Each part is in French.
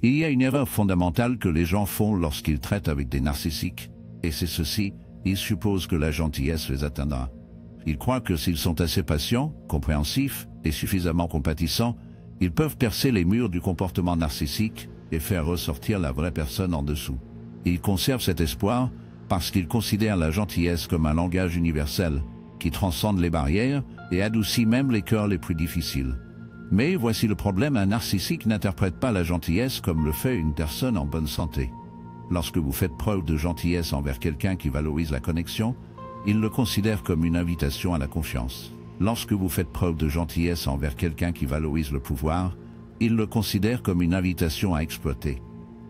Il y a une erreur fondamentale que les gens font lorsqu'ils traitent avec des narcissiques, et c'est ceci, ils supposent que la gentillesse les atteindra. Ils croient que s'ils sont assez patients, compréhensifs et suffisamment compatissants, ils peuvent percer les murs du comportement narcissique et faire ressortir la vraie personne en dessous. Ils conservent cet espoir parce qu'ils considèrent la gentillesse comme un langage universel, qui transcende les barrières et adoucit même les cœurs les plus difficiles. Mais voici le problème, un narcissique n'interprète pas la gentillesse comme le fait une personne en bonne santé. Lorsque vous faites preuve de gentillesse envers quelqu'un qui valorise la connexion, il le considère comme une invitation à la confiance. Lorsque vous faites preuve de gentillesse envers quelqu'un qui valorise le pouvoir, il le considère comme une invitation à exploiter.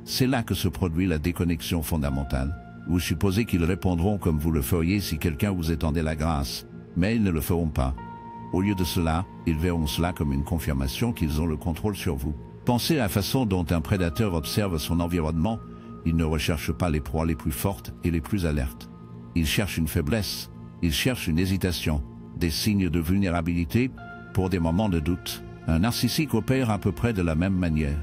C'est là que se produit la déconnexion fondamentale. Vous supposez qu'ils répondront comme vous le feriez si quelqu'un vous étendait la grâce, mais ils ne le feront pas. Au lieu de cela, ils verront cela comme une confirmation qu'ils ont le contrôle sur vous. Pensez à la façon dont un prédateur observe son environnement. Il ne recherche pas les proies les plus fortes et les plus alertes. Il cherche une faiblesse, il cherche une hésitation, des signes de vulnérabilité pour des moments de doute. Un narcissique opère à peu près de la même manière.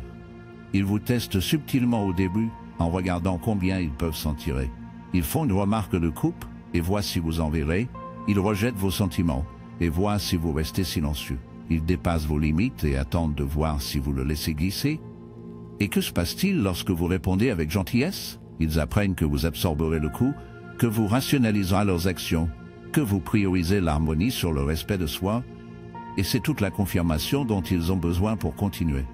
Ils vous testent subtilement au début en regardant combien ils peuvent s'en tirer. Ils font une remarque de coupe et voient si vous en verrez. Ils rejettent vos sentiments et voient si vous restez silencieux. Ils dépassent vos limites et attendent de voir si vous le laissez glisser. Et que se passe-t-il lorsque vous répondez avec gentillesse? Ils apprennent que vous absorberez le coup, que vous rationaliserez leurs actions, que vous priorisez l'harmonie sur le respect de soi, et c'est toute la confirmation dont ils ont besoin pour continuer.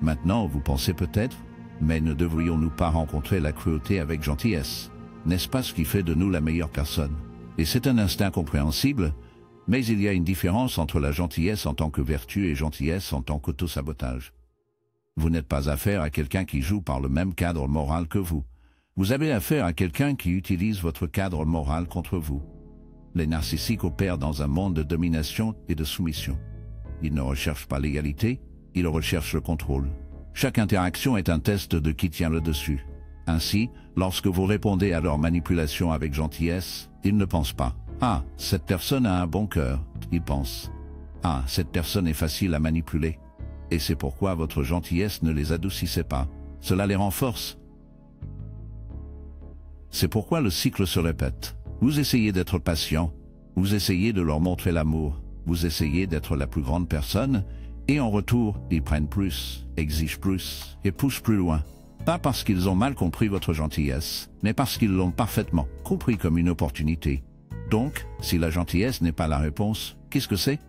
Maintenant, vous pensez peut-être, mais ne devrions-nous pas rencontrer la cruauté avec gentillesse? N'est-ce pas ce qui fait de nous la meilleure personne? Et c'est un instinct compréhensible, mais il y a une différence entre la gentillesse en tant que vertu et gentillesse en tant qu'auto-sabotage. Vous n'êtes pas affaire à quelqu'un qui joue par le même cadre moral que vous. Vous avez affaire à quelqu'un qui utilise votre cadre moral contre vous. Les narcissiques opèrent dans un monde de domination et de soumission. Ils ne recherchent pas l'égalité, ils recherchent le contrôle. Chaque interaction est un test de qui tient le dessus. Ainsi, lorsque vous répondez à leur manipulation avec gentillesse, ils ne pensent pas « Ah, cette personne a un bon cœur », ils pensent « Ah, cette personne est facile à manipuler ». Et c'est pourquoi votre gentillesse ne les adoucissait pas, cela les renforce. C'est pourquoi le cycle se répète. Vous essayez d'être patient, vous essayez de leur montrer l'amour, vous essayez d'être la plus grande personne, et en retour, ils prennent plus, exigent plus, et poussent plus loin. Pas parce qu'ils ont mal compris votre gentillesse, mais parce qu'ils l'ont parfaitement compris comme une opportunité. Donc, si la gentillesse n'est pas la réponse, qu'est-ce que c'est?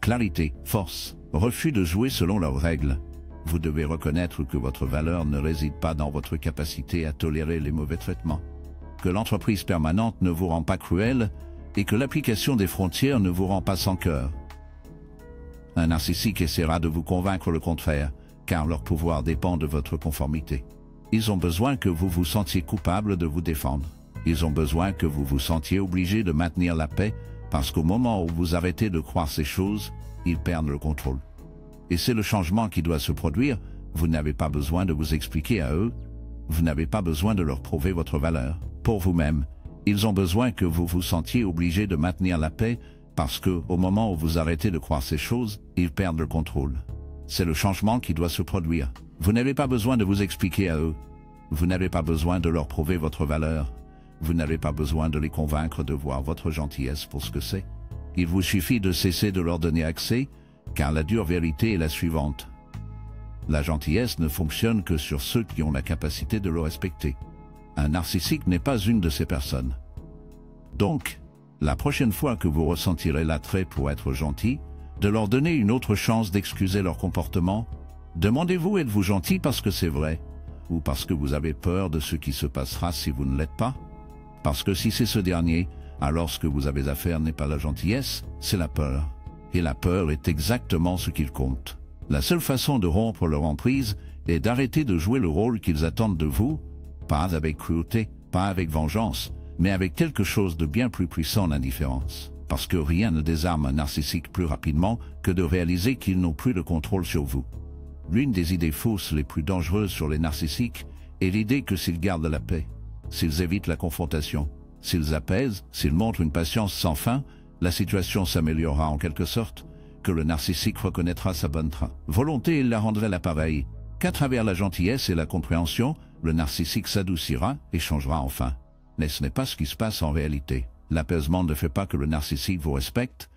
Clarité, force, refus de jouer selon leurs règles. Vous devez reconnaître que votre valeur ne réside pas dans votre capacité à tolérer les mauvais traitements, que l'entreprise permanente ne vous rend pas cruel et que l'application des frontières ne vous rend pas sans cœur. Un narcissique essaiera de vous convaincre le contraire, car leur pouvoir dépend de votre conformité. Ils ont besoin que vous vous sentiez coupable de vous défendre. Ils ont besoin que vous vous sentiez obligé de maintenir la paix, parce qu'au moment où vous arrêtez de croire ces choses, ils perdent le contrôle. Et c'est le changement qui doit se produire. Vous n'avez pas besoin de vous expliquer à eux. Vous n'avez pas besoin de leur prouver votre valeur. Pour vous-même, ils ont besoin que vous vous sentiez obligé de maintenir la paix, parce que, au moment où vous arrêtez de croire ces choses, ils perdent le contrôle. C'est le changement qui doit se produire. Vous n'avez pas besoin de vous expliquer à eux. Vous n'avez pas besoin de leur prouver votre valeur. Vous n'avez pas besoin de les convaincre de voir votre gentillesse pour ce que c'est. Il vous suffit de cesser de leur donner accès, car la dure vérité est la suivante. La gentillesse ne fonctionne que sur ceux qui ont la capacité de le respecter. Un narcissique n'est pas une de ces personnes. Donc, la prochaine fois que vous ressentirez l'attrait pour être gentil, de leur donner une autre chance d'excuser leur comportement, demandez-vous êtes-vous gentil parce que c'est vrai, ou parce que vous avez peur de ce qui se passera si vous ne l'êtes pas? Parce que si c'est ce dernier, alors ce que vous avez à faire n'est pas la gentillesse, c'est la peur. Et la peur est exactement ce qu'ils comptent. La seule façon de rompre leur emprise est d'arrêter de jouer le rôle qu'ils attendent de vous, pas avec cruauté, pas avec vengeance, mais avec quelque chose de bien plus puissant, l'indifférence. Parce que rien ne désarme un narcissique plus rapidement que de réaliser qu'ils n'ont plus de contrôle sur vous. L'une des idées fausses les plus dangereuses sur les narcissiques est l'idée que s'ils gardent la paix, s'ils évitent la confrontation, s'ils apaisent, s'ils montrent une patience sans fin, la situation s'améliorera en quelque sorte, que le narcissique reconnaîtra sa bonne volonté et la rendrait l'appareil. qu'à travers la gentillesse et la compréhension, le narcissique s'adoucira et changera enfin. Mais ce n'est pas ce qui se passe en réalité. L'apaisement ne fait pas que le narcissique vous respecte.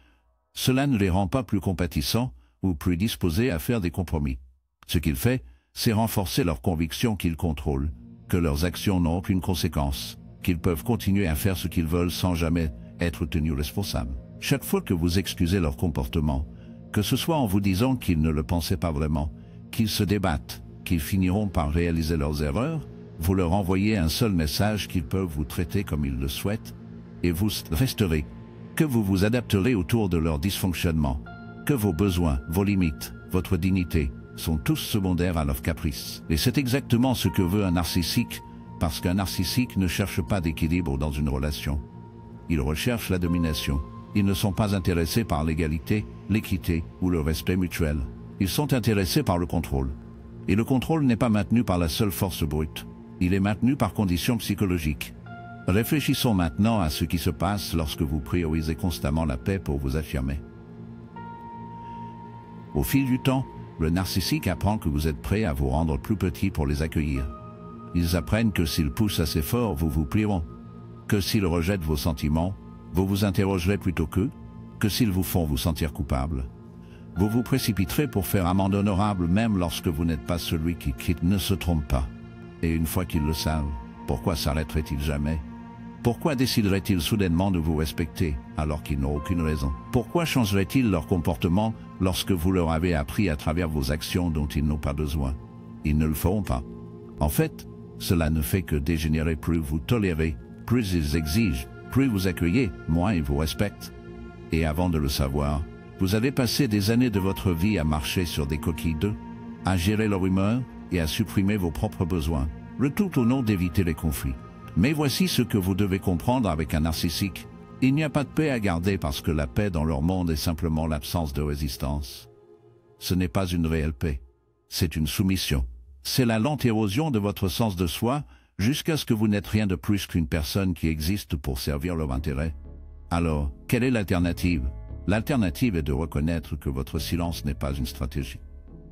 Cela ne les rend pas plus compatissants ou plus disposés à faire des compromis. Ce qu'il fait, c'est renforcer leur conviction qu'ils contrôlent, que leurs actions n'ont aucune conséquence, qu'ils peuvent continuer à faire ce qu'ils veulent sans jamais être tenus responsables. Chaque fois que vous excusez leur comportement, que ce soit en vous disant qu'ils ne le pensaient pas vraiment, qu'ils se débattent, qu'ils finiront par réaliser leurs erreurs, vous leur envoyez un seul message qu'ils peuvent vous traiter comme ils le souhaitent, et vous resterez, que vous vous adapterez autour de leur dysfonctionnement, que vos besoins, vos limites, votre dignité, sont tous secondaires à leurs caprices. Et c'est exactement ce que veut un narcissique, parce qu'un narcissique ne cherche pas d'équilibre dans une relation. Il recherche la domination. Ils ne sont pas intéressés par l'égalité, l'équité ou le respect mutuel. Ils sont intéressés par le contrôle. Et le contrôle n'est pas maintenu par la seule force brute. Il est maintenu par conditions psychologiques. Réfléchissons maintenant à ce qui se passe lorsque vous priorisez constamment la paix pour vous affirmer. Au fil du temps, le narcissique apprend que vous êtes prêt à vous rendre plus petit pour les accueillir. Ils apprennent que s'ils poussent assez fort, vous vous plieront. Que s'ils rejettent vos sentiments, vous vous interrogerez plutôt qu'eux. Que s'ils vous font vous sentir coupable, vous vous précipiterez pour faire amende honorable même lorsque vous n'êtes pas celui qui quitte. Ne se trompe pas. Et une fois qu'ils le savent, pourquoi s'arrêteraient-ils jamais? Pourquoi décideraient-ils soudainement de vous respecter alors qu'ils n'ont aucune raison? Pourquoi changeraient-ils leur comportement lorsque vous leur avez appris à travers vos actions dont ils n'ont pas besoin? Ils ne le feront pas. En fait, cela ne fait que dégénérer. Plus vous tolérez, plus ils exigent, plus vous accueillez, moins ils vous respectent. Et avant de le savoir, vous avez passé des années de votre vie à marcher sur des coquilles d'œufs, à gérer leur humeur et à supprimer vos propres besoins, le tout au nom d'éviter les conflits. Mais voici ce que vous devez comprendre avec un narcissique. Il n'y a pas de paix à garder parce que la paix dans leur monde est simplement l'absence de résistance. Ce n'est pas une réelle paix. C'est une soumission. C'est la lente érosion de votre sens de soi jusqu'à ce que vous n'êtes rien de plus qu'une personne qui existe pour servir leur intérêt. Alors, quelle est l'alternative? L'alternative est de reconnaître que votre silence n'est pas une stratégie.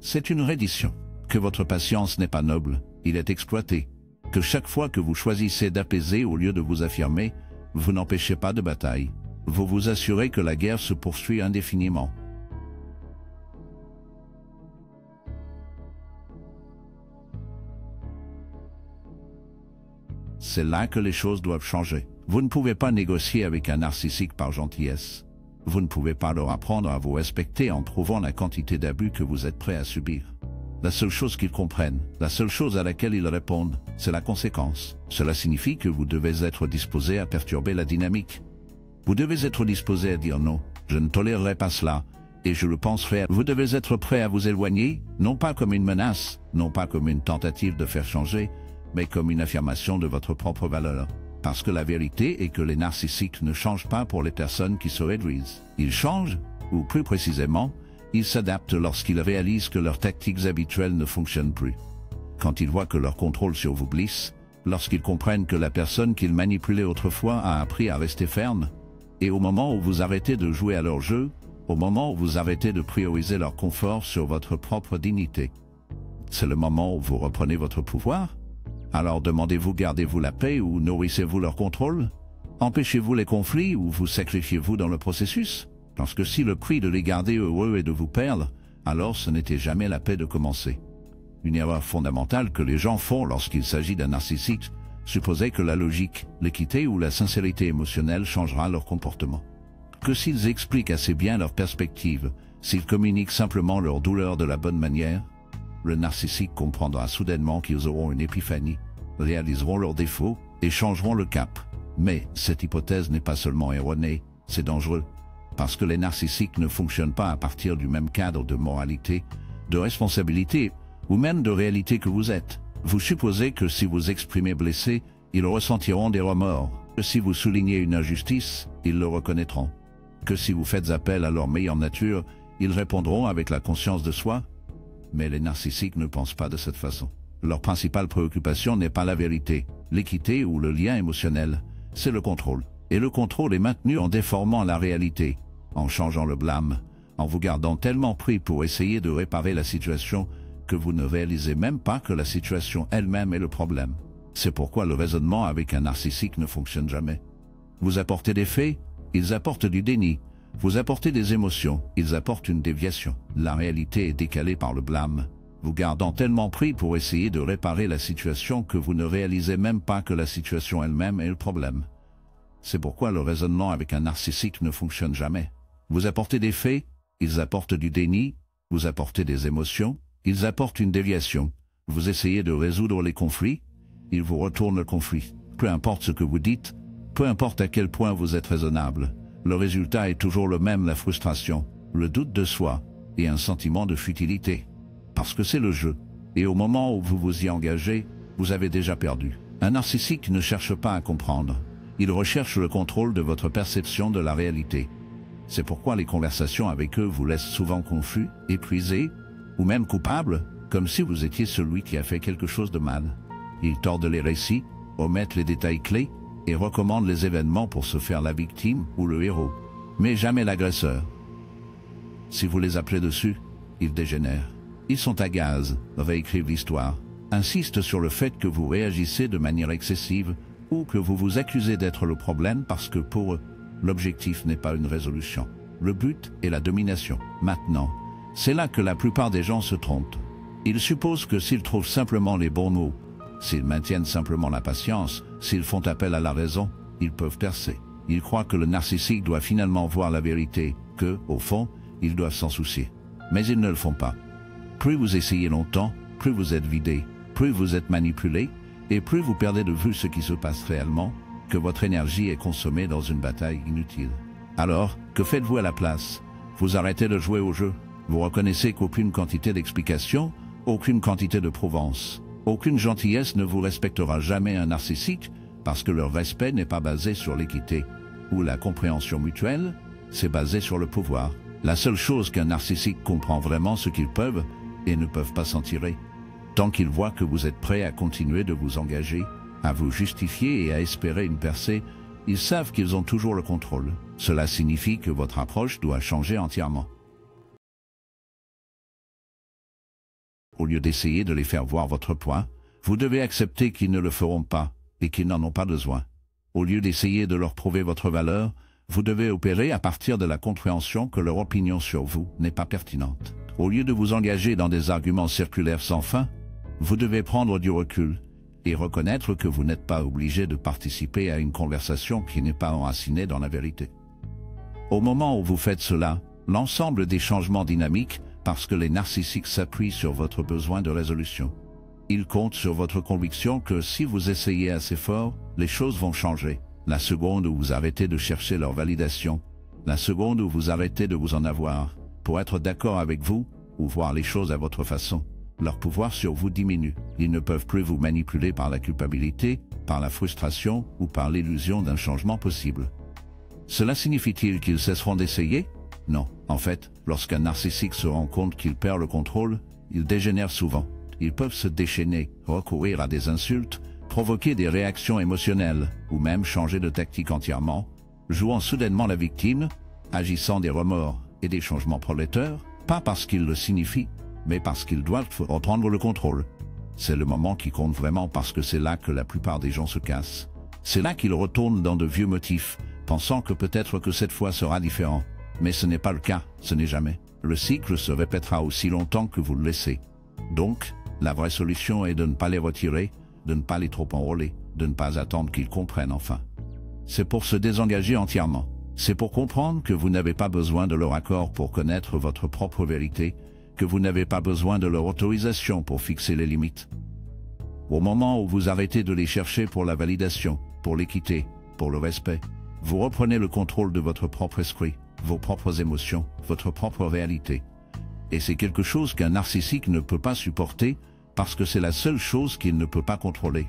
C'est une reddition. Que votre patience n'est pas noble, il est exploité. Que chaque fois que vous choisissez d'apaiser au lieu de vous affirmer, vous n'empêchez pas de bataille. Vous vous assurez que la guerre se poursuit indéfiniment. C'est là que les choses doivent changer. Vous ne pouvez pas négocier avec un narcissique par gentillesse. Vous ne pouvez pas leur apprendre à vous respecter en prouvant la quantité d'abus que vous êtes prêt à subir. La seule chose qu'ils comprennent, la seule chose à laquelle ils répondent, c'est la conséquence. Cela signifie que vous devez être disposé à perturber la dynamique. Vous devez être disposé à dire non, je ne tolérerai pas cela, et je le penserai. Vous devez être prêt à vous éloigner, non pas comme une menace, non pas comme une tentative de faire changer, mais comme une affirmation de votre propre valeur. Parce que la vérité est que les narcissiques ne changent pas pour les personnes qui se réduisent. Ils changent, ou plus précisément, ils s'adaptent lorsqu'ils réalisent que leurs tactiques habituelles ne fonctionnent plus. Quand ils voient que leur contrôle sur vous glisse, lorsqu'ils comprennent que la personne qu'ils manipulaient autrefois a appris à rester ferme, et au moment où vous arrêtez de jouer à leur jeu, au moment où vous arrêtez de prioriser leur confort sur votre propre dignité. C'est le moment où vous reprenez votre pouvoir? Alors demandez-vous, gardez-vous la paix ou nourrissez-vous leur contrôle? Empêchez-vous les conflits ou vous sacrifiez-vous dans le processus? Parce que si le prix de les garder heureux est de vous perdre, alors ce n'était jamais la paix de commencer. Une erreur fondamentale que les gens font lorsqu'il s'agit d'un narcissique, supposer que la logique, l'équité ou la sincérité émotionnelle changera leur comportement. Que s'ils expliquent assez bien leur perspective, s'ils communiquent simplement leur douleur de la bonne manière, le narcissique comprendra soudainement qu'ils auront une épiphanie, réaliseront leurs défauts et changeront le cap. Mais cette hypothèse n'est pas seulement erronée, c'est dangereux. Parce que les narcissiques ne fonctionnent pas à partir du même cadre de moralité, de responsabilité ou même de réalité que vous êtes. Vous supposez que si vous exprimez blessé, ils ressentiront des remords. Que si vous soulignez une injustice, ils le reconnaîtront. Que si vous faites appel à leur meilleure nature, ils répondront avec la conscience de soi. Mais les narcissiques ne pensent pas de cette façon. Leur principale préoccupation n'est pas la vérité, l'équité ou le lien émotionnel, c'est le contrôle. Et le contrôle est maintenu en déformant la réalité, en changeant le blâme, en vous gardant tellement pris pour essayer de réparer la situation que vous ne réalisez même pas que la situation elle-même est le problème. C'est pourquoi le raisonnement avec un narcissique ne fonctionne jamais. Vous apportez des faits, ils apportent du déni. Vous apportez des émotions, ils apportent une déviation. La réalité est décalée par le blâme, vous gardant tellement pris pour essayer de réparer la situation que vous ne réalisez même pas que la situation elle-même est le problème. C'est pourquoi le raisonnement avec un narcissique ne fonctionne jamais. Vous apportez des faits, ils apportent du déni, vous apportez des émotions, ils apportent une déviation. Vous essayez de résoudre les conflits, ils vous retournent le conflit. Peu importe ce que vous dites, peu importe à quel point vous êtes raisonnable, le résultat est toujours le même, la frustration, le doute de soi et un sentiment de futilité. Parce que c'est le jeu, et au moment où vous vous y engagez, vous avez déjà perdu. Un narcissique ne cherche pas à comprendre, il recherche le contrôle de votre perception de la réalité. C'est pourquoi les conversations avec eux vous laissent souvent confus, épuisés, ou même coupables, comme si vous étiez celui qui a fait quelque chose de mal. Ils tordent les récits, omettent les détails clés, et recommandent les événements pour se faire la victime ou le héros, mais jamais l'agresseur. Si vous les appelez dessus, ils dégénèrent. Ils sont à gaz, réécrivent l'histoire, insistent sur le fait que vous réagissez de manière excessive ou que vous vous accusez d'être le problème parce que pour eux, l'objectif n'est pas une résolution. Le but est la domination. Maintenant, c'est là que la plupart des gens se trompent. Ils supposent que s'ils trouvent simplement les bons mots, s'ils maintiennent simplement la patience, s'ils font appel à la raison, ils peuvent percer. Ils croient que le narcissique doit finalement voir la vérité, que, au fond, ils doivent s'en soucier. Mais ils ne le font pas. Plus vous essayez longtemps, plus vous êtes vidé, plus vous êtes manipulé, et plus vous perdez de vue ce qui se passe réellement, que votre énergie est consommée dans une bataille inutile. Alors, que faites-vous à la place? Vous arrêtez de jouer au jeu. Vous reconnaissez qu'aucune quantité d'explication, aucune quantité de prouvence, aucune gentillesse ne vous respectera jamais un narcissique, parce que leur respect n'est pas basé sur l'équité ou la compréhension mutuelle, c'est basé sur le pouvoir. La seule chose qu'un narcissique comprend vraiment, ce qu'ils peuvent et ne peuvent pas s'en tirer. Tant qu'ils voient que vous êtes prêt à continuer de vous engager, à vous justifier et à espérer une percée, ils savent qu'ils ont toujours le contrôle. Cela signifie que votre approche doit changer entièrement. Au lieu d'essayer de les faire voir votre poids, vous devez accepter qu'ils ne le feront pas et qu'ils n'en ont pas besoin. Au lieu d'essayer de leur prouver votre valeur, vous devez opérer à partir de la compréhension que leur opinion sur vous n'est pas pertinente. Au lieu de vous engager dans des arguments circulaires sans fin, vous devez prendre du recul et reconnaître que vous n'êtes pas obligé de participer à une conversation qui n'est pas enracinée dans la vérité. Au moment où vous faites cela, l'ensemble des changements dynamiques, parce que les narcissiques s'appuient sur votre besoin de résolution. Ils comptent sur votre conviction que si vous essayez assez fort, les choses vont changer. La seconde où vous arrêtez de chercher leur validation, la seconde où vous arrêtez de vous en avoir, pour être d'accord avec vous, ou voir les choses à votre façon, leur pouvoir sur vous diminue. Ils ne peuvent plus vous manipuler par la culpabilité, par la frustration ou par l'illusion d'un changement possible. Cela signifie-t-il qu'ils cesseront d'essayer? Non. En fait, lorsqu'un narcissique se rend compte qu'il perd le contrôle, il dégénère souvent. Ils peuvent se déchaîner, recourir à des insultes, provoquer des réactions émotionnelles, ou même changer de tactique entièrement, jouant soudainement la victime, agissant des remords et des changements prolétaires, pas parce qu'ils le signifient, mais parce qu'ils doivent reprendre le contrôle. C'est le moment qui compte vraiment parce que c'est là que la plupart des gens se cassent. C'est là qu'ils retournent dans de vieux motifs, pensant que peut-être que cette fois sera différent. Mais ce n'est pas le cas, ce n'est jamais. Le cycle se répétera aussi longtemps que vous le laissez. Donc, la vraie solution est de ne pas les retirer, de ne pas les trop enrôler, de ne pas attendre qu'ils comprennent enfin. C'est pour se désengager entièrement. C'est pour comprendre que vous n'avez pas besoin de leur accord pour connaître votre propre vérité, que vous n'avez pas besoin de leur autorisation pour fixer les limites. Au moment où vous arrêtez de les chercher pour la validation, pour l'équité, pour le respect, vous reprenez le contrôle de votre propre esprit, vos propres émotions, votre propre réalité. Et c'est quelque chose qu'un narcissique ne peut pas supporter parce que c'est la seule chose qu'il ne peut pas contrôler.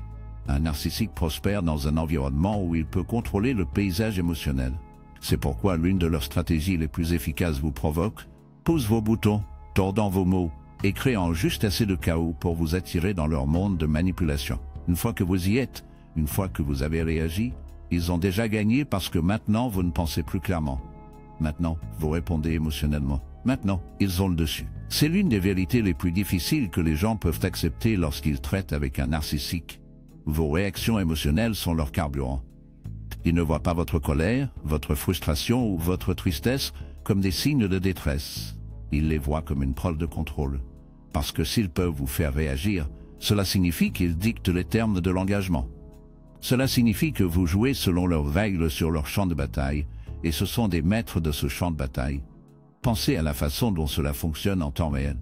Un narcissique prospère dans un environnement où il peut contrôler le paysage émotionnel. C'est pourquoi l'une de leurs stratégies les plus efficaces vous provoque, pousse vos boutons, tordant vos mots et créant juste assez de chaos pour vous attirer dans leur monde de manipulation. Une fois que vous y êtes, une fois que vous avez réagi, ils ont déjà gagné parce que maintenant vous ne pensez plus clairement. Maintenant, vous répondez émotionnellement. Maintenant, ils ont le dessus. C'est l'une des vérités les plus difficiles que les gens peuvent accepter lorsqu'ils traitent avec un narcissique. Vos réactions émotionnelles sont leur carburant. Ils ne voient pas votre colère, votre frustration ou votre tristesse comme des signes de détresse. Ils les voient comme une preuve de contrôle. Parce que s'ils peuvent vous faire réagir, cela signifie qu'ils dictent les termes de l'engagement. Cela signifie que vous jouez selon leurs règles sur leur champ de bataille, et ce sont des maîtres de ce champ de bataille. Pensez à la façon dont cela fonctionne en temps réel.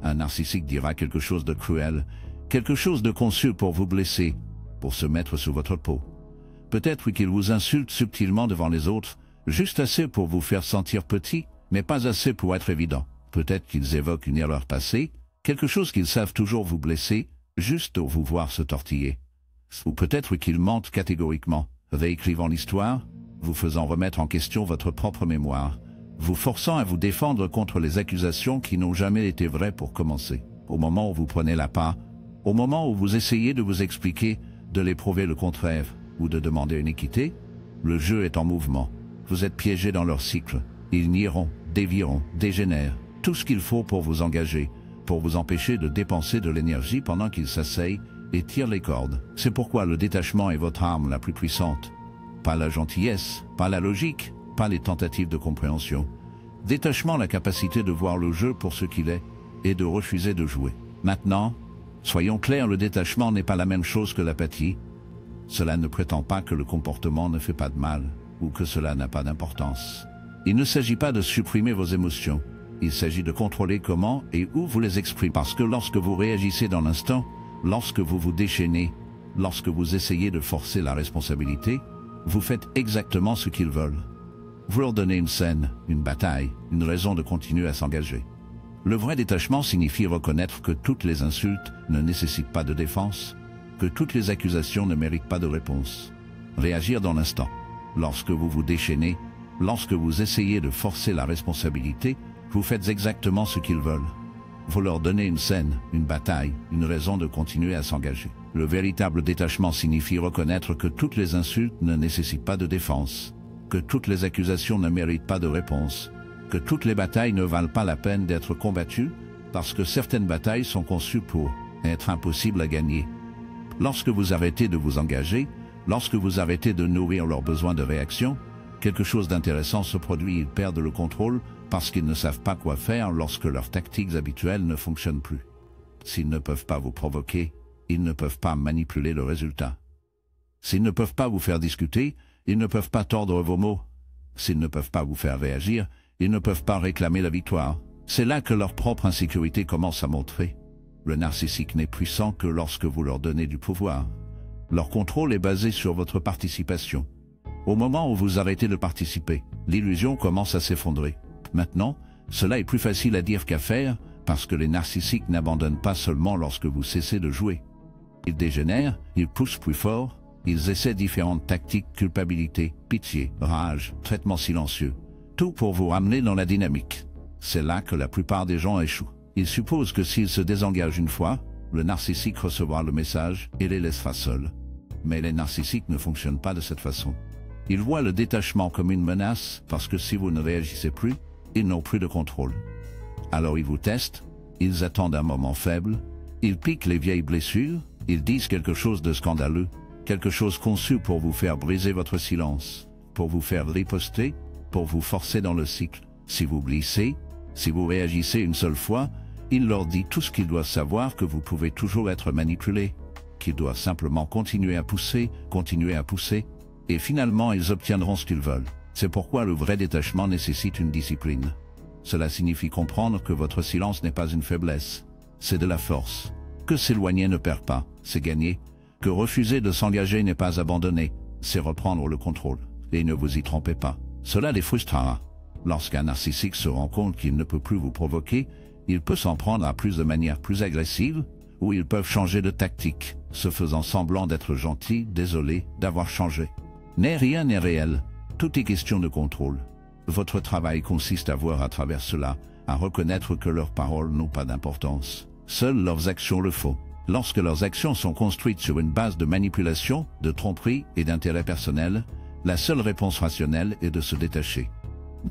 Un narcissique dira quelque chose de cruel, quelque chose de conçu pour vous blesser, pour se mettre sous votre peau. Peut-être qu'il vous insulte subtilement devant les autres, juste assez pour vous faire sentir petit, mais pas assez pour être évident. Peut-être qu'ils évoquent une erreur passée, quelque chose qu'ils savent toujours vous blesser, juste pour vous voir se tortiller. Ou peut-être qu'ils mentent catégoriquement, réécrivant l'histoire, vous faisant remettre en question votre propre mémoire, vous forçant à vous défendre contre les accusations qui n'ont jamais été vraies pour commencer. Au moment où vous prenez la part, au moment où vous essayez de vous expliquer, de les prouver le contraire, ou de demander une équité, le jeu est en mouvement. Vous êtes piégé dans leur cycle. Ils nieront, dévieront, dégénèrent, tout ce qu'il faut pour vous engager, pour vous empêcher de dépenser de l'énergie pendant qu'ils s'asseyent et tirent les cordes. C'est pourquoi le détachement est votre arme la plus puissante. Pas la gentillesse, pas la logique, pas les tentatives de compréhension. Détachement, la capacité de voir le jeu pour ce qu'il est et de refuser de jouer. Maintenant, soyons clairs, le détachement n'est pas la même chose que l'apathie. Cela ne prétend pas que le comportement ne fait pas de mal ou que cela n'a pas d'importance. Il ne s'agit pas de supprimer vos émotions. Il s'agit de contrôler comment et où vous les exprimez. Parce que lorsque vous réagissez dans l'instant, lorsque vous vous déchaînez, lorsque vous essayez de forcer la responsabilité, vous faites exactement ce qu'ils veulent. Vous leur donnez une scène, une bataille, une raison de continuer à s'engager. Le vrai détachement signifie reconnaître que toutes les insultes ne nécessitent pas de défense, que toutes les accusations ne méritent pas de réponse. Réagir dans l'instant. Lorsque vous vous déchaînez, lorsque vous essayez de forcer la responsabilité, vous faites exactement ce qu'ils veulent. Vous leur donnez une scène, une bataille, une raison de continuer à s'engager. Le véritable détachement signifie reconnaître que toutes les insultes ne nécessitent pas de défense, que toutes les accusations ne méritent pas de réponse, que toutes les batailles ne valent pas la peine d'être combattues, parce que certaines batailles sont conçues pour être impossibles à gagner. Lorsque vous arrêtez de vous engager, lorsque vous arrêtez de nourrir leurs besoins de réaction, quelque chose d'intéressant se produit, ils perdent le contrôle parce qu'ils ne savent pas quoi faire lorsque leurs tactiques habituelles ne fonctionnent plus. S'ils ne peuvent pas vous provoquer, ils ne peuvent pas manipuler le résultat. S'ils ne peuvent pas vous faire discuter, ils ne peuvent pas tordre vos mots. S'ils ne peuvent pas vous faire réagir, ils ne peuvent pas réclamer la victoire. C'est là que leur propre insécurité commence à montrer. Le narcissique n'est puissant que lorsque vous leur donnez du pouvoir. Leur contrôle est basé sur votre participation. Au moment où vous arrêtez de participer, l'illusion commence à s'effondrer. Maintenant, cela est plus facile à dire qu'à faire, parce que les narcissiques n'abandonnent pas seulement lorsque vous cessez de jouer. Ils dégénèrent, ils poussent plus fort, ils essaient différentes tactiques, culpabilité, pitié, rage, traitement silencieux. Tout pour vous ramener dans la dynamique. C'est là que la plupart des gens échouent. Ils supposent que s'ils se désengagent une fois, le narcissique recevra le message et les laissera seuls. Mais les narcissiques ne fonctionnent pas de cette façon. Ils voient le détachement comme une menace parce que si vous ne réagissez plus, ils n'ont plus de contrôle. Alors ils vous testent, ils attendent un moment faible, ils piquent les vieilles blessures, ils disent quelque chose de scandaleux, quelque chose conçu pour vous faire briser votre silence, pour vous faire riposter, pour vous forcer dans le cycle. Si vous glissez, si vous réagissez une seule fois, il leur dit tout ce qu'ils doivent savoir, que vous pouvez toujours être manipulé, qu'ils doivent simplement continuer à pousser, et finalement ils obtiendront ce qu'ils veulent. C'est pourquoi le vrai détachement nécessite une discipline. Cela signifie comprendre que votre silence n'est pas une faiblesse, c'est de la force. Que s'éloigner ne perd pas, c'est gagner. Que refuser de s'engager n'est pas abandonner, c'est reprendre le contrôle. Et ne vous y trompez pas, cela les frustrera. Lorsqu'un narcissique se rend compte qu'il ne peut plus vous provoquer, il peut s'en prendre à plus de manière plus agressive, ou ils peuvent changer de tactique, se faisant semblant d'être gentil, désolé, d'avoir changé. Mais rien n'est réel, tout est question de contrôle. Votre travail consiste à voir à travers cela, à reconnaître que leurs paroles n'ont pas d'importance. Seules leurs actions le font. Lorsque leurs actions sont construites sur une base de manipulation, de tromperie et d'intérêt personnel, la seule réponse rationnelle est de se détacher.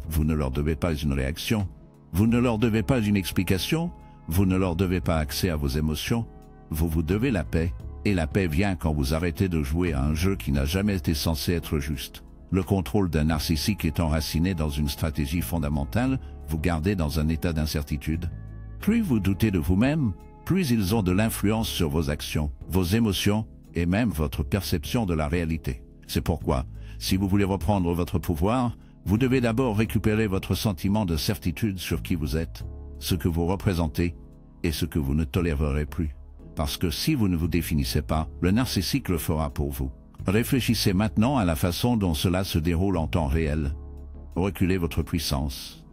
Vous ne leur devez pas une réaction, Vous ne leur devez pas une explication, vous ne leur devez pas accès à vos émotions, vous vous devez la paix, et la paix vient quand vous arrêtez de jouer à un jeu qui n'a jamais été censé être juste. Le contrôle d'un narcissique est enraciné dans une stratégie fondamentale, vous gardez dans un état d'incertitude. Plus vous doutez de vous-même, plus ils ont de l'influence sur vos actions, vos émotions, et même votre perception de la réalité. C'est pourquoi, si vous voulez reprendre votre pouvoir, vous devez d'abord récupérer votre sentiment de certitude sur qui vous êtes, ce que vous représentez, et ce que vous ne tolérerez plus. Parce que si vous ne vous définissez pas, le narcissique le fera pour vous. Réfléchissez maintenant à la façon dont cela se déroule en temps réel. Reculez votre puissance.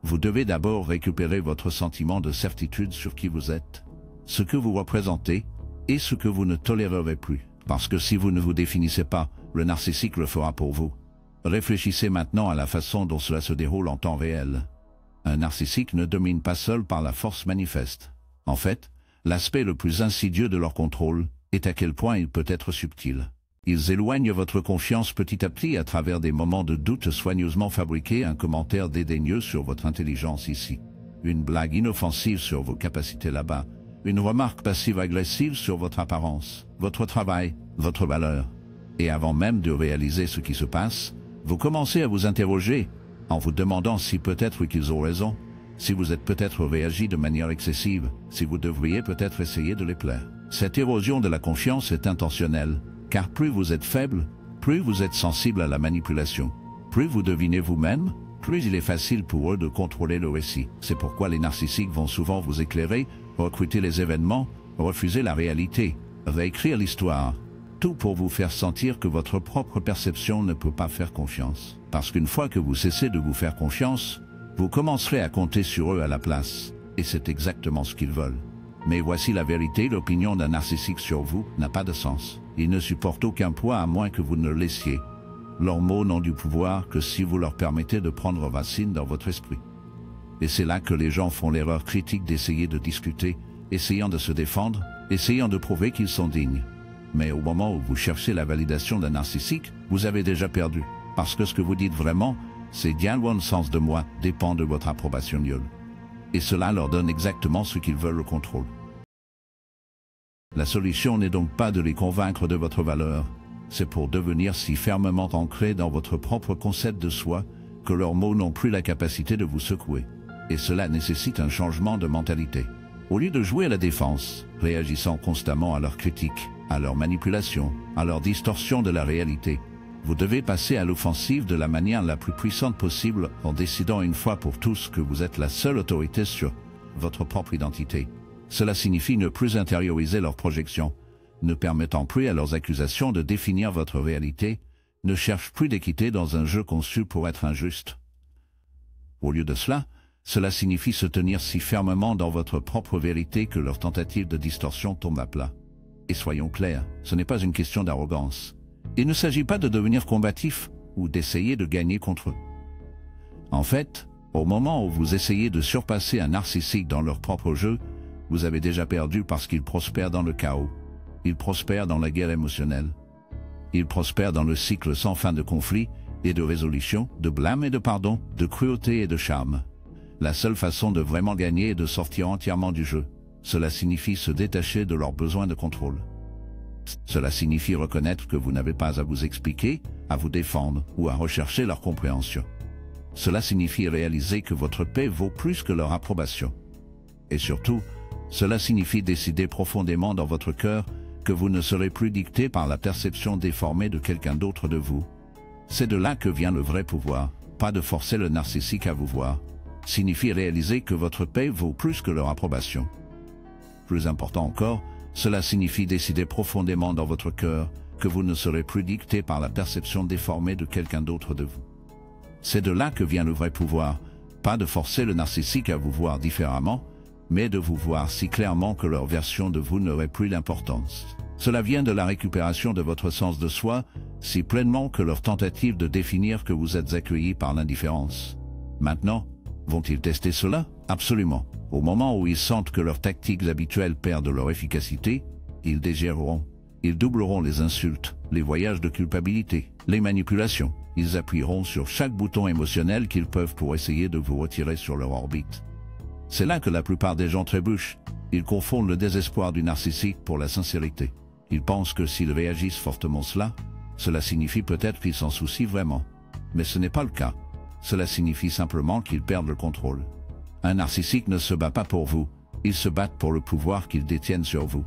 Vous devez d'abord récupérer votre sentiment de certitude sur qui vous êtes, ce que vous représentez, et ce que vous ne tolérerez plus. Parce que si vous ne vous définissez pas, le narcissique le fera pour vous. Réfléchissez maintenant à la façon dont cela se déroule en temps réel. Un narcissique ne domine pas seul par la force manifeste. En fait, l'aspect le plus insidieux de leur contrôle est à quel point il peut être subtil. Ils éloignent votre confiance petit à petit à travers des moments de doute soigneusement fabriqués, un commentaire dédaigneux sur votre intelligence ici, une blague inoffensive sur vos capacités là-bas, une remarque passive-agressive sur votre apparence, votre travail, votre valeur. Et avant même de réaliser ce qui se passe, vous commencez à vous interroger, en vous demandant si peut-être qu'ils ont raison, si vous êtes peut-être réagi de manière excessive, si vous devriez peut-être essayer de les plaire. Cette érosion de la confiance est intentionnelle, car plus vous êtes faible, plus vous êtes sensible à la manipulation. Plus vous devinez vous-même, plus il est facile pour eux de contrôler le récit. C'est pourquoi les narcissiques vont souvent vous éclairer, recruter les événements, refuser la réalité, réécrire l'histoire. Tout pour vous faire sentir que votre propre perception ne peut pas faire confiance. Parce qu'une fois que vous cessez de vous faire confiance, vous commencerez à compter sur eux à la place. Et c'est exactement ce qu'ils veulent. Mais voici la vérité, l'opinion d'un narcissique sur vous n'a pas de sens. Ils ne supportent aucun poids à moins que vous ne le laissiez. Leurs mots n'ont du pouvoir que si vous leur permettez de prendre racine dans votre esprit. Et c'est là que les gens font l'erreur critique d'essayer de discuter, essayant de se défendre, essayant de prouver qu'ils sont dignes. Mais au moment où vous cherchez la validation d'un narcissique, vous avez déjà perdu. Parce que ce que vous dites vraiment, c'est bien loin le sens de moi, dépend de votre approbation nulle. Et cela leur donne exactement ce qu'ils veulent, le contrôle. La solution n'est donc pas de les convaincre de votre valeur, c'est pour devenir si fermement ancrés dans votre propre concept de soi que leurs mots n'ont plus la capacité de vous secouer. Et cela nécessite un changement de mentalité. Au lieu de jouer à la défense, réagissant constamment à leurs critiques, à leur manipulation, à leur distorsion de la réalité, vous devez passer à l'offensive de la manière la plus puissante possible en décidant une fois pour tous que vous êtes la seule autorité sur votre propre identité. Cela signifie ne plus intérioriser leurs projections, ne permettant plus à leurs accusations de définir votre réalité, ne cherche plus d'équité dans un jeu conçu pour être injuste. Au lieu de cela, cela signifie se tenir si fermement dans votre propre vérité que leurs tentatives de distorsion tombent à plat. Et soyons clairs, ce n'est pas une question d'arrogance. Il ne s'agit pas de devenir combatif ou d'essayer de gagner contre eux. En fait, au moment où vous essayez de surpasser un narcissique dans leur propre jeu, vous avez déjà perdu parce qu'ils prospèrent dans le chaos. Ils prospèrent dans la guerre émotionnelle. Ils prospèrent dans le cycle sans fin de conflits et de résolution, de blâme et de pardon, de cruauté et de charme. La seule façon de vraiment gagner est de sortir entièrement du jeu. Cela signifie se détacher de leurs besoins de contrôle. Cela signifie reconnaître que vous n'avez pas à vous expliquer, à vous défendre ou à rechercher leur compréhension. Cela signifie réaliser que votre paix vaut plus que leur approbation. Et surtout, cela signifie décider profondément dans votre cœur que vous ne serez plus dicté par la perception déformée de quelqu'un d'autre de vous. C'est de là que vient le vrai pouvoir, pas de forcer le narcissique à vous voir. Signifie réaliser que votre paix vaut plus que leur approbation. Plus important encore, cela signifie décider profondément dans votre cœur que vous ne serez plus dicté par la perception déformée de quelqu'un d'autre de vous. C'est de là que vient le vrai pouvoir, pas de forcer le narcissique à vous voir différemment, mais de vous voir si clairement que leur version de vous n'aurait plus d'importance. Cela vient de la récupération de votre sens de soi, si pleinement que leur tentative de définir que vous êtes accueilli par l'indifférence. Maintenant, vont-ils tester cela? Absolument. Au moment où ils sentent que leurs tactiques habituelles perdent leur efficacité, ils dégéreront. Ils doubleront les insultes, les voyages de culpabilité, les manipulations. Ils appuieront sur chaque bouton émotionnel qu'ils peuvent pour essayer de vous retirer sur leur orbite. C'est là que la plupart des gens trébuchent. Ils confondent le désespoir du narcissique pour la sincérité. Ils pensent que s'ils réagissent fortement cela signifie peut-être qu'ils s'en soucient vraiment. Mais ce n'est pas le cas. Cela signifie simplement qu'ils perdent le contrôle. Un narcissique ne se bat pas pour vous, ils se battent pour le pouvoir qu'ils détiennent sur vous.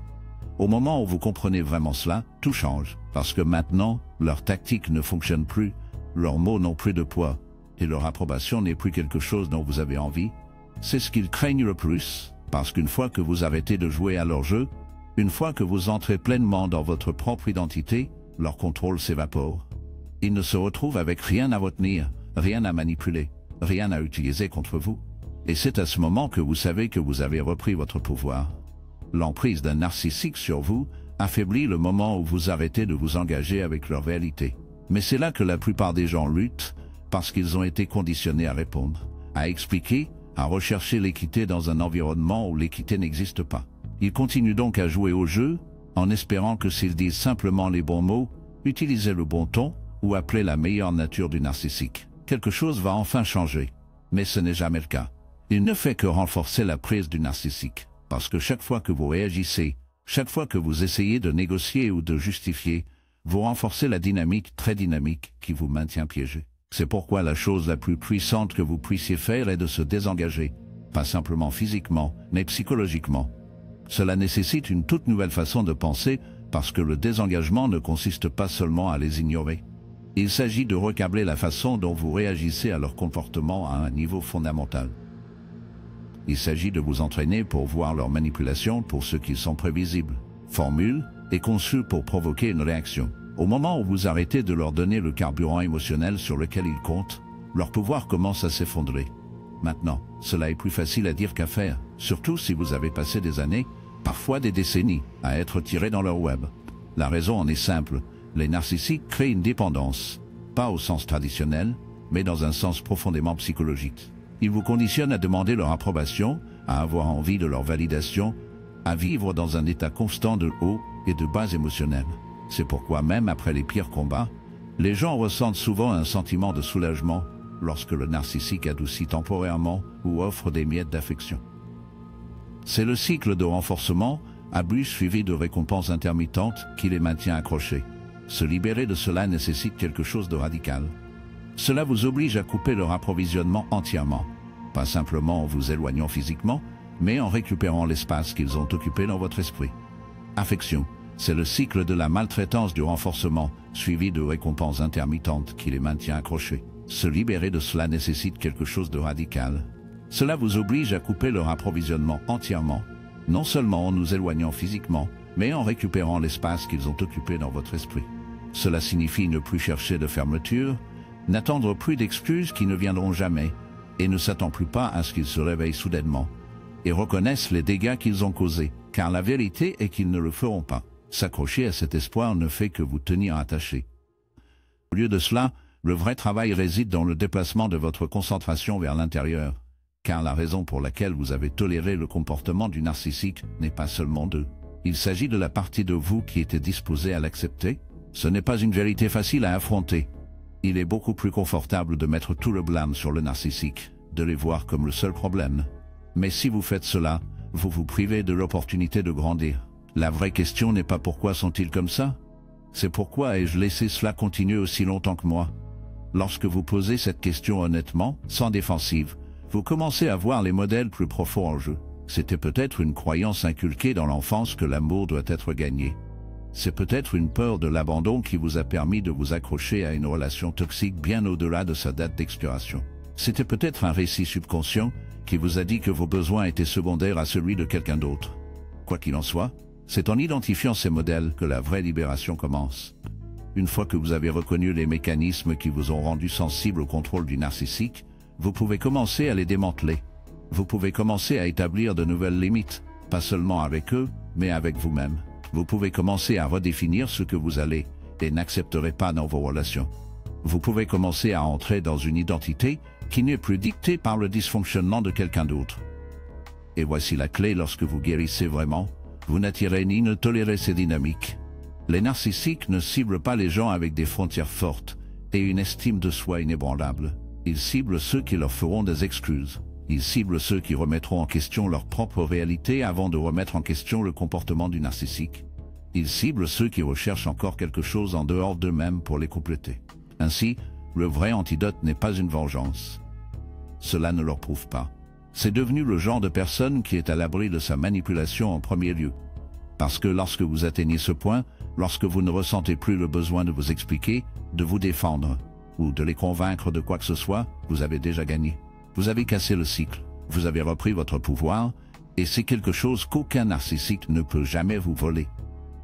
Au moment où vous comprenez vraiment cela, tout change, parce que maintenant, leur tactique ne fonctionne plus, leurs mots n'ont plus de poids, et leur approbation n'est plus quelque chose dont vous avez envie. C'est ce qu'ils craignent le plus, parce qu'une fois que vous arrêtez de jouer à leur jeu, une fois que vous entrez pleinement dans votre propre identité, leur contrôle s'évapore. Ils ne se retrouvent avec rien à retenir, rien à manipuler, rien à utiliser contre vous. Et c'est à ce moment que vous savez que vous avez repris votre pouvoir. L'emprise d'un narcissique sur vous affaiblit le moment où vous arrêtez de vous engager avec leur réalité. Mais c'est là que la plupart des gens luttent, parce qu'ils ont été conditionnés à répondre, à expliquer, à rechercher l'équité dans un environnement où l'équité n'existe pas. Ils continuent donc à jouer au jeu, en espérant que s'ils disent simplement les bons mots, utilisez le bon ton, ou appelez la meilleure nature du narcissique, quelque chose va enfin changer. Mais ce n'est jamais le cas. Il ne fait que renforcer la prise du narcissique, parce que chaque fois que vous réagissez, chaque fois que vous essayez de négocier ou de justifier, vous renforcez la dynamique très dynamique qui vous maintient piégé. C'est pourquoi la chose la plus puissante que vous puissiez faire est de se désengager, pas simplement physiquement, mais psychologiquement. Cela nécessite une toute nouvelle façon de penser, parce que le désengagement ne consiste pas seulement à les ignorer. Il s'agit de recabler la façon dont vous réagissez à leur comportement à un niveau fondamental. Il s'agit de vous entraîner pour voir leurs manipulations pour ce qu'ils sont prévisibles, formules et conçus pour provoquer une réaction. Au moment où vous arrêtez de leur donner le carburant émotionnel sur lequel ils comptent, leur pouvoir commence à s'effondrer. Maintenant, cela est plus facile à dire qu'à faire, surtout si vous avez passé des années, parfois des décennies, à être tiré dans leur web. La raison en est simple, les narcissiques créent une dépendance, pas au sens traditionnel, mais dans un sens profondément psychologique. Ils vous conditionnent à demander leur approbation, à avoir envie de leur validation, à vivre dans un état constant de haut et de bas émotionnel. C'est pourquoi même après les pires combats, les gens ressentent souvent un sentiment de soulagement lorsque le narcissique adoucit temporairement ou offre des miettes d'affection. C'est le cycle de renforcement, abus suivi de récompenses intermittentes qui les maintient accrochés. Se libérer de cela nécessite quelque chose de radical. Cela vous oblige à couper leur approvisionnement entièrement, pas simplement en vous éloignant physiquement, mais en récupérant l'espace qu'ils ont occupé dans votre esprit. Affection, c'est le cycle de la maltraitance du renforcement, suivi de récompenses intermittentes qui les maintient accrochés. Se libérer de cela nécessite quelque chose de radical. Cela vous oblige à couper leur approvisionnement entièrement, non seulement en nous éloignant physiquement, mais en récupérant l'espace qu'ils ont occupé dans votre esprit. Cela signifie ne plus chercher de fermeture, n'attendre plus d'excuses qui ne viendront jamais, et ne s'attend plus pas à ce qu'ils se réveillent soudainement, et reconnaissent les dégâts qu'ils ont causés, car la vérité est qu'ils ne le feront pas. S'accrocher à cet espoir ne fait que vous tenir attaché. Au lieu de cela, le vrai travail réside dans le déplacement de votre concentration vers l'intérieur, car la raison pour laquelle vous avez toléré le comportement du narcissique n'est pas seulement d'eux. Il s'agit de la partie de vous qui était disposée à l'accepter. Ce n'est pas une vérité facile à affronter. Il est beaucoup plus confortable de mettre tout le blâme sur le narcissique, de les voir comme le seul problème. Mais si vous faites cela, vous vous privez de l'opportunité de grandir. La vraie question n'est pas pourquoi sont-ils comme ça? C'est pourquoi ai-je laissé cela continuer aussi longtemps que moi? Lorsque vous posez cette question honnêtement, sans défensive, vous commencez à voir les modèles plus profonds en jeu. C'était peut-être une croyance inculquée dans l'enfance que l'amour doit être gagné. C'est peut-être une peur de l'abandon qui vous a permis de vous accrocher à une relation toxique bien au-delà de sa date d'expiration. C'était peut-être un récit subconscient qui vous a dit que vos besoins étaient secondaires à celui de quelqu'un d'autre. Quoi qu'il en soit, c'est en identifiant ces modèles que la vraie libération commence. Une fois que vous avez reconnu les mécanismes qui vous ont rendu sensible au contrôle du narcissique, vous pouvez commencer à les démanteler. Vous pouvez commencer à établir de nouvelles limites, pas seulement avec eux, mais avec vous-même. Vous pouvez commencer à redéfinir ce que vous allez et n'accepterez pas dans vos relations. Vous pouvez commencer à entrer dans une identité qui n'est plus dictée par le dysfonctionnement de quelqu'un d'autre. Et voici la clé lorsque vous guérissez vraiment, vous n'attirez ni ne tolérez ces dynamiques. Les narcissiques ne ciblent pas les gens avec des frontières fortes et une estime de soi inébranlable. Ils ciblent ceux qui leur feront des excuses. Il cible ceux qui remettront en question leur propre réalité avant de remettre en question le comportement du narcissique. Il cible ceux qui recherchent encore quelque chose en dehors d'eux-mêmes pour les compléter. Ainsi, le vrai antidote n'est pas une vengeance. Cela ne leur prouve pas. C'est devenu le genre de personne qui est à l'abri de sa manipulation en premier lieu. Parce que lorsque vous atteignez ce point, lorsque vous ne ressentez plus le besoin de vous expliquer, de vous défendre, ou de les convaincre de quoi que ce soit, vous avez déjà gagné. Vous avez cassé le cycle, vous avez repris votre pouvoir, et c'est quelque chose qu'aucun narcissique ne peut jamais vous voler.